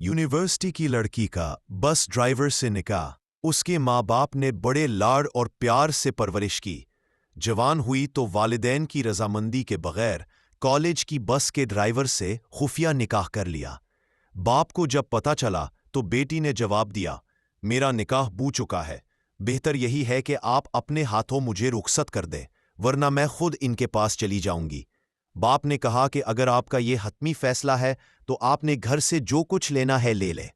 University की लड़की का बस ड्राइवर से निकाह। उसके माँ बाप ने बड़े लाड़ और प्यार से परवरिश की। जवान हुई तो वालिदैन की रजामंदी के बगैर कॉलेज की बस के ड्राइवर से खुफिया निकाह कर लिया। बाप को जब पता चला तो बेटी ने जवाब दिया, मेरा निकाह बू चुका है, बेहतर यही है कि आप अपने हाथों मुझे रुखसत कर दें, वरना मैं खुद इनके पास चली जाऊंगी। बाप ने कहा कि अगर आपका ये हतमी फैसला है तो आपने घर से जो कुछ लेना है ले ले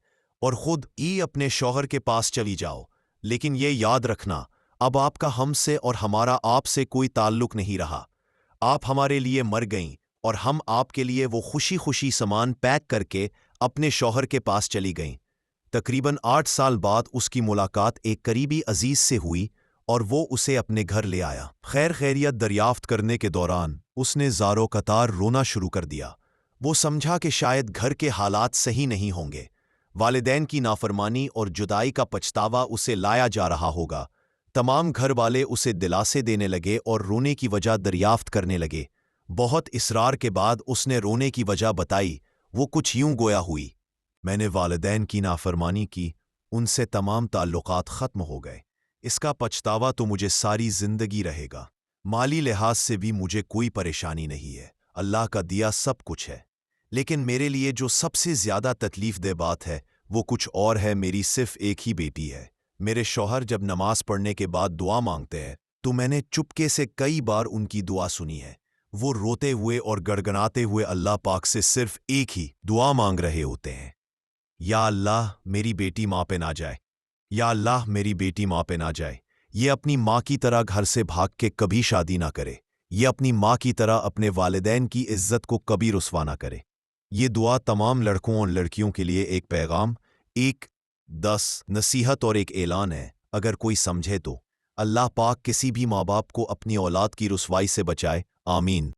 और खुद ही अपने शौहर के पास चली जाओ, लेकिन ये याद रखना, अब आपका हमसे और हमारा आपसे कोई ताल्लुक नहीं रहा। आप हमारे लिए मर गईं और हम आपके लिए वो खुशी खुशी सामान पैक करके अपने शौहर के पास चली गईं। तकरीबन 8 साल बाद उसकी मुलाकात एक करीबी अजीज से हुई और वो उसे अपने घर ले आया। खैर खैरियत दरियाफ्त करने के दौरान उसने ज़ारो कतार रोना शुरू कर दिया। वो समझा कि शायद घर के हालात सही नहीं होंगे, वालिदैन की नाफरमानी और जुदाई का पछतावा उसे लाया जा रहा होगा। तमाम घर वाले उसे दिलासे देने लगे और रोने की वजह दरियाफ्त करने लगे। बहुत इसरार के बाद उसने रोने की वजह बताई। वो कुछ यूं गोया हुई, मैंने वालिदैन की नाफरमानी की, उनसे तमाम ताल्लुकात ख़त्म हो गए। इसका पछतावा तो मुझे सारी जिंदगी रहेगा। माली लिहाज से भी मुझे कोई परेशानी नहीं है, अल्लाह का दिया सब कुछ है। लेकिन मेरे लिए जो सबसे ज़्यादा तकलीफ दे बात है वो कुछ और है। मेरी सिर्फ एक ही बेटी है। मेरे शौहर जब नमाज पढ़ने के बाद दुआ मांगते हैं तो मैंने चुपके से कई बार उनकी दुआ सुनी है। वो रोते हुए और गड़गड़ाते हुए अल्लाह पाक से सिर्फ एक ही दुआ मांग रहे होते हैं, या अल्लाह मेरी बेटी माँ पे ना जाए, या अल्लाह मेरी बेटी माँ पे ना जाए। ये अपनी माँ की तरह घर से भाग के कभी शादी ना करे। ये अपनी माँ की तरह अपने वालिदैन की इज्जत को कभी रुस्वा ना करे। ये दुआ तमाम लड़कों और लड़कियों के लिए एक पैगाम, एक 10 नसीहत और एक ऐलान है। अगर कोई समझे तो अल्लाह पाक किसी भी माँ बाप को अपनी औलाद की रुसवाई से बचाए। आमीन।